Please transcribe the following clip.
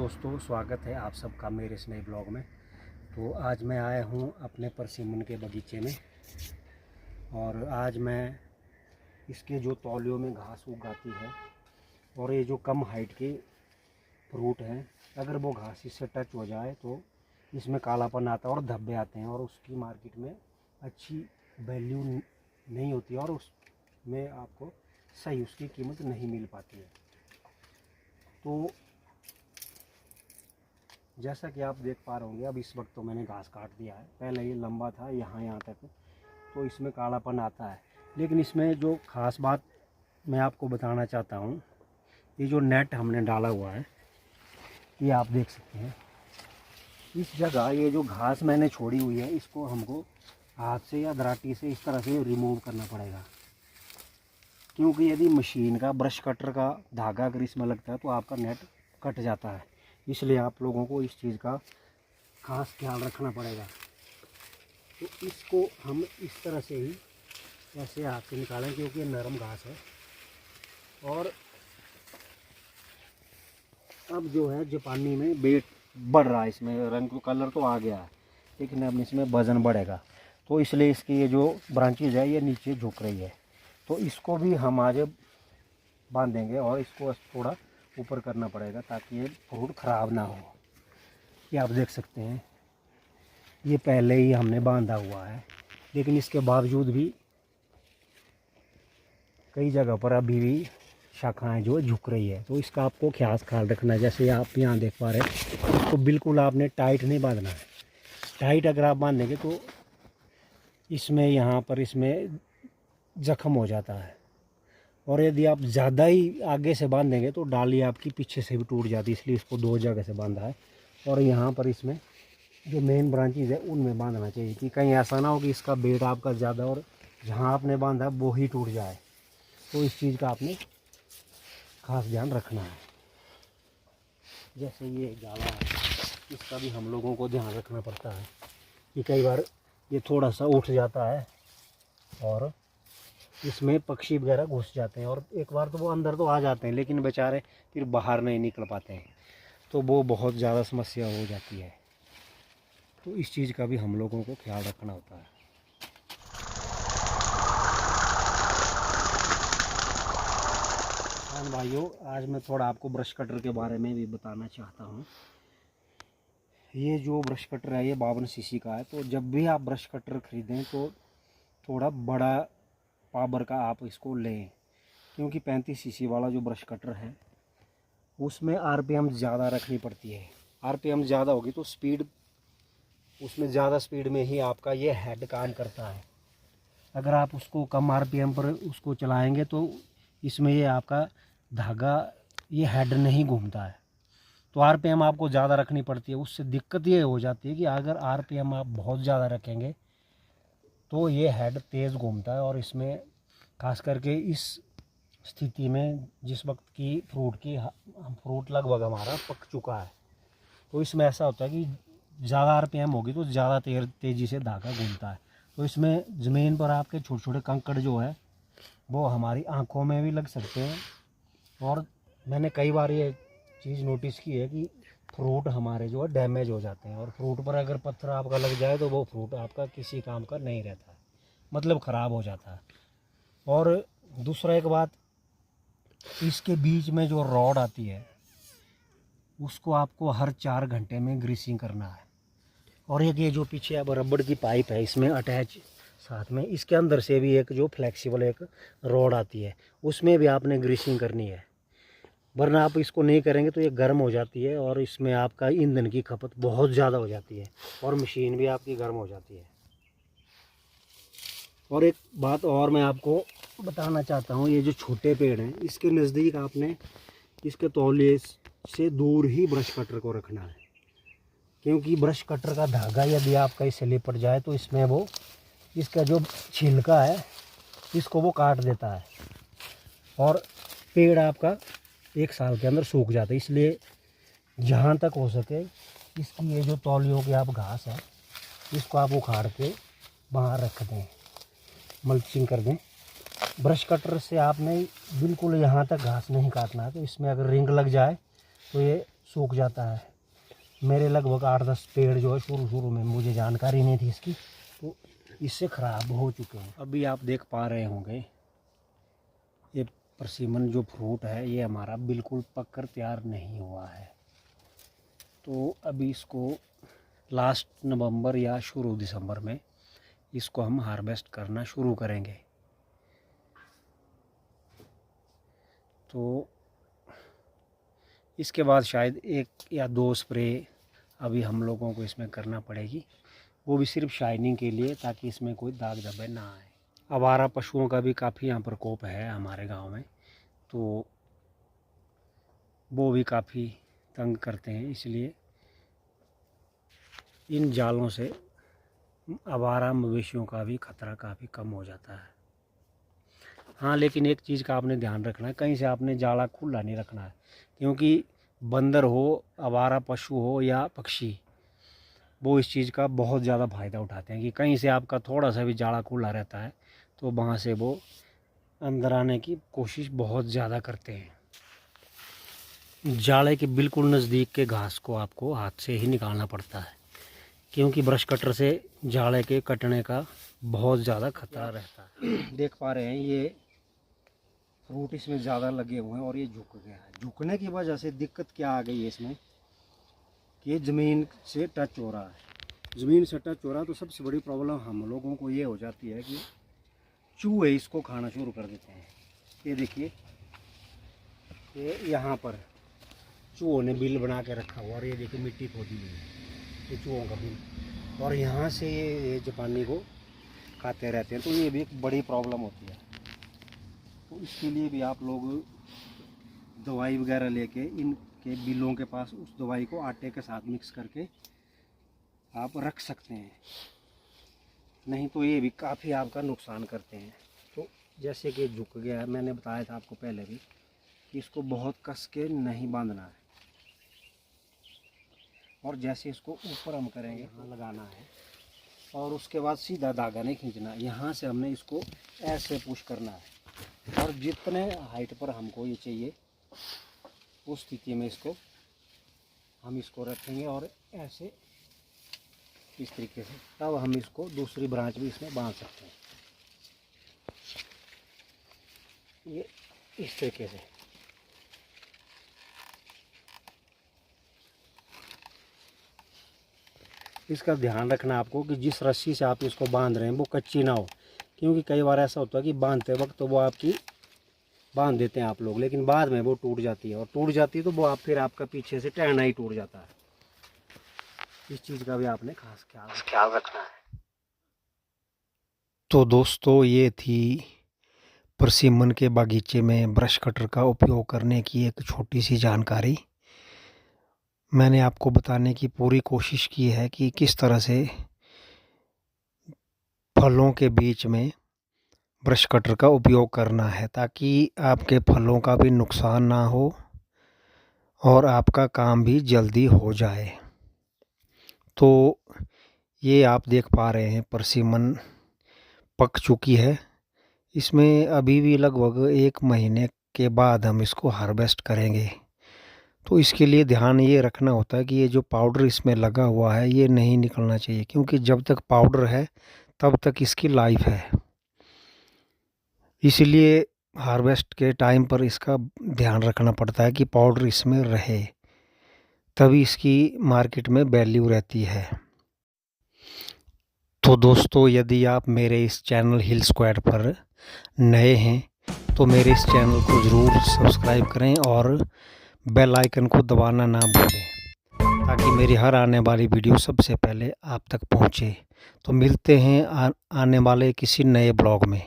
दोस्तों, स्वागत है आप सबका मेरे इस नए ब्लॉग में। तो आज मैं आया हूँ अपने परसिमन के बगीचे में और आज मैं इसके जो तौलियों में घास उगाती है और ये जो कम हाइट के फ्रूट हैं, अगर वो घास इससे टच हो जाए तो इसमें कालापन आता है और धब्बे आते हैं और उसकी मार्केट में अच्छी वैल्यू नहीं होती और उसमें आपको सही उसकी कीमत नहीं मिल पाती है। तो जैसा कि आप देख पा रहे होंगे, अब इस वक्त तो मैंने घास काट दिया है। पहले ये लंबा था यहाँ तक, तो इसमें कालापन आता है। लेकिन इसमें जो ख़ास बात मैं आपको बताना चाहता हूँ, ये जो नेट हमने डाला हुआ है, ये आप देख सकते हैं। इस जगह ये जो घास मैंने छोड़ी हुई है, इसको हमको हाथ से या दराटी से इस तरह से रिमूव करना पड़ेगा, क्योंकि यदि मशीन का ब्रश कटर का धागा अगर इसमें लगता है तो आपका नेट कट जाता है। इसलिए आप लोगों को इस चीज़ का खास ख्याल रखना पड़ेगा। तो इसको हम इस तरह से ही ऐसे हाथ से निकालें, क्योंकि ये नरम घास है। और अब जो है जापानी में वेट बढ़ रहा है, इसमें रंग कलर तो आ गया है, लेकिन अब इसमें वज़न बढ़ेगा। तो इसलिए इसकी ये जो ब्रांचेज है ये नीचे झुक रही है। तो इसको भी हम आज बांधेंगे और इसको थोड़ा ऊपर करना पड़ेगा ताकि ये फ्रूट ख़राब ना हो। ये आप देख सकते हैं, ये पहले ही हमने बांधा हुआ है, लेकिन इसके बावजूद भी कई जगह पर अभी भी शाखाएं जो झुक रही है। तो इसका आपको खास ख्याल रखना है। जैसे आप यहाँ देख पा रहे हैं, तो बिल्कुल आपने टाइट नहीं बांधना है। टाइट अगर आप बांधेंगे तो इसमें यहाँ पर इसमें ज़ख्म हो जाता है, और यदि आप ज़्यादा ही आगे से बांधेंगे तो डाली आपकी पीछे से भी टूट जाती है। इसलिए इसको दो जगह से बांधा है, और यहाँ पर इसमें जो मेन ब्रांचेज है उनमें बांधना चाहिए कि कहीं ऐसा ना हो कि इसका वेट आपका ज़्यादा और जहाँ आपने बांधा वो ही टूट जाए। तो इस चीज़ का आपने खास ध्यान रखना है। जैसे ये जाला है, इसका भी हम लोगों को ध्यान रखना पड़ता है कि कई बार ये थोड़ा सा उठ जाता है और इसमें पक्षी वगैरह घुस जाते हैं, और एक बार तो वो अंदर तो आ जाते हैं लेकिन बेचारे फिर बाहर नहीं निकल पाते हैं, तो वो बहुत ज़्यादा समस्या हो जाती है। तो इस चीज़ का भी हम लोगों को ख्याल रखना होता है। हाँ भाइयों, आज मैं थोड़ा आपको ब्रश कटर के बारे में भी बताना चाहता हूँ। ये जो ब्रश कटर है ये 52 सीसी का है। तो जब भी आप ब्रश कटर ख़रीदें तो थोड़ा बड़ा पावर का आप इसको लें, क्योंकि 35 सीसी वाला जो ब्रश कटर है उसमें आरपीएम ज़्यादा रखनी पड़ती है। आरपीएम ज़्यादा होगी तो स्पीड उसमें ज़्यादा स्पीड में ही आपका ये हेड काम करता है। अगर आप उसको कम आरपीएम पर उसको चलाएंगे तो इसमें ये आपका धागा ये हेड नहीं घूमता है। तो आरपीएम आपको ज़्यादा रखनी पड़ती है। उससे दिक्कत ये हो जाती है कि अगर आरपीएम आप बहुत ज़्यादा रखेंगे तो ये हेड तेज़ घूमता है, और इसमें खास करके इस स्थिति में जिस वक्त की फ्रूट लगभग हमारा पक चुका है, तो इसमें ऐसा होता है कि ज़्यादा आरपीएम होगी तो ज़्यादा तेज़ी से धागा घूमता है। तो इसमें ज़मीन पर आपके छोटे छोटे कंकड़ जो है वो हमारी आँखों में भी लग सकते हैं, और मैंने कई बार ये चीज़ नोटिस की है कि फ्रूट हमारे जो है डैमेज हो जाते हैं, और फ्रूट पर अगर पत्थर आपका लग जाए तो वो फ्रूट आपका किसी काम का नहीं रहता है, मतलब ख़राब हो जाता है। और दूसरा एक बात, इसके बीच में जो रॉड आती है उसको आपको हर 4 घंटे में ग्रीसिंग करना है। और एक ये जो पीछे अब रबड़ की पाइप है इसमें अटैच साथ में, इसके अंदर से भी एक जो फ्लेक्सिबल एक रॉड आती है उसमें भी आपने ग्रीसिंग करनी है, वरना आप इसको नहीं करेंगे तो ये गर्म हो जाती है और इसमें आपका ईंधन की खपत बहुत ज़्यादा हो जाती है और मशीन भी आपकी गर्म हो जाती है। और एक बात और मैं आपको बताना चाहता हूँ, ये जो छोटे पेड़ हैं इसके नज़दीक आपने इसके तौलिए से दूर ही ब्रश कटर को रखना है, क्योंकि ब्रश कटर का धागा यदि आपका इससे लिपट जाए तो इसमें वो इसका जो छिलका है इसको वो काट देता है और पेड़ आपका 1 साल के अंदर सूख जाता है। इसलिए जहाँ तक हो सके इसकी ये जो तौलियों की आप घास है इसको आप उखाड़ के बाहर रख दें, मल्चिंग कर दें। ब्रश कटर से आपने बिल्कुल यहाँ तक घास नहीं काटना है, तो इसमें अगर रिंग लग जाए तो ये सूख जाता है। मेरे लगभग 8-10 पेड़ जो है शुरू में मुझे जानकारी नहीं थी इसकी, तो इससे ख़राब हो चुके हैं। अभी आप देख पा रहे होंगे ये परसिमन जो फ्रूट है ये हमारा बिल्कुल पककर तैयार नहीं हुआ है। तो अभी इसको लास्ट नवंबर या शुरू दिसंबर में इसको हम हार्वेस्ट करना शुरू करेंगे। तो इसके बाद शायद 1 या 2 स्प्रे अभी हम लोगों को इसमें करना पड़ेगी, वो भी सिर्फ शाइनिंग के लिए, ताकि इसमें कोई दाग धब्बे ना आए। आवारा पशुओं का भी काफ़ी यहाँ प्रकोप है हमारे गांव में, तो वो भी काफ़ी तंग करते हैं, इसलिए इन जालों से आवारा मवेशियों का भी खतरा काफ़ी कम हो जाता है। हाँ, लेकिन एक चीज़ का आपने ध्यान रखना है, कहीं से आपने जाला खुला नहीं रखना है, क्योंकि बंदर हो, आवारा पशु हो या पक्षी, वो इस चीज़ का बहुत ज़्यादा फ़ायदा उठाते हैं कि कहीं से आपका थोड़ा सा भी जाला खुला रहता है तो वहाँ से वो अंदर आने की कोशिश बहुत ज़्यादा करते हैं। जाले के बिल्कुल नज़दीक के घास को आपको हाथ से ही निकालना पड़ता है, क्योंकि ब्रश कटर से जाले के कटने का बहुत ज़्यादा खतरा रहता है। देख पा रहे हैं ये फ्रूट इसमें ज़्यादा लगे हुए हैं और ये झुक गया है। झुकने की वजह से दिक्कत क्या आ गई है इसमें कि ये ज़मीन से टच हो रहा है। ज़मीन से टच हो रहा है तो सबसे बड़ी प्रॉब्लम हम लोगों को ये हो जाती है कि चूहे इसको खाना शुरू कर देते हैं। ये देखिए, ये यहाँ पर चूहों ने बिल बना के रखा हुआ, और ये देखिए मिट्टी खोदी हुई है, ये चूहों का बिल, और यहाँ से ये जापानी को खाते रहते हैं। तो ये भी एक बड़ी प्रॉब्लम होती है। तो इसके लिए भी आप लोग दवाई वगैरह लेके इनके बिलों के पास उस दवाई को आटे के साथ मिक्स करके आप रख सकते हैं, नहीं तो ये भी काफ़ी आपका नुकसान करते हैं। तो जैसे कि झुक गया है, मैंने बताया था आपको पहले भी कि इसको बहुत कस के नहीं बांधना है, और जैसे इसको ऊपर हम करेंगे यहाँ लगाना है, और उसके बाद सीधा धागा नहीं खींचना, यहाँ से हमने इसको ऐसे पुश करना है, और जितने हाइट पर हमको ये चाहिए उस स्थिति में इसको हम इसको रखेंगे, और ऐसे इस तरीके से तब हम इसको दूसरी ब्रांच भी इसमें बांध सकते हैं। ये इस तरीके से इसका ध्यान रखना आपको कि जिस रस्सी से आप इसको बांध रहे हैं वो कच्ची ना हो, क्योंकि कई बार ऐसा होता है कि बांधते वक्त तो वो आपकी बांध देते हैं आप लोग, लेकिन बाद में वो टूट जाती है, और टूट जाती है तो वो आप फिर आपका पीछे से टहना ही टूट जाता है। इस चीज़ का भी आपने खास ख्याल रखना है। तो दोस्तों, ये थी परसिमन के बागीचे में ब्रश कटर का उपयोग करने की एक छोटी सी जानकारी। मैंने आपको बताने की पूरी कोशिश की है कि किस तरह से फलों के बीच में ब्रश कटर का उपयोग करना है, ताकि आपके फलों का भी नुकसान ना हो और आपका काम भी जल्दी हो जाए। तो ये आप देख पा रहे हैं परसिमन पक चुकी है। इसमें अभी भी लगभग 1 महीने के बाद हम इसको हार्वेस्ट करेंगे। तो इसके लिए ध्यान ये रखना होता है कि ये जो पाउडर इसमें लगा हुआ है ये नहीं निकलना चाहिए, क्योंकि जब तक पाउडर है तब तक इसकी लाइफ है। इसलिए हार्वेस्ट के टाइम पर इसका ध्यान रखना पड़ता है कि पाउडर इसमें रहे, तभी इसकी मार्केट में वैल्यू रहती है। तो दोस्तों, यदि आप मेरे इस चैनल हिल स्क्वाड पर नए हैं तो मेरे इस चैनल को ज़रूर सब्सक्राइब करें और बेल आइकन को दबाना ना भूलें, ताकि मेरी हर आने वाली वीडियो सबसे पहले आप तक पहुंचे। तो मिलते हैं आने वाले किसी नए ब्लॉग में।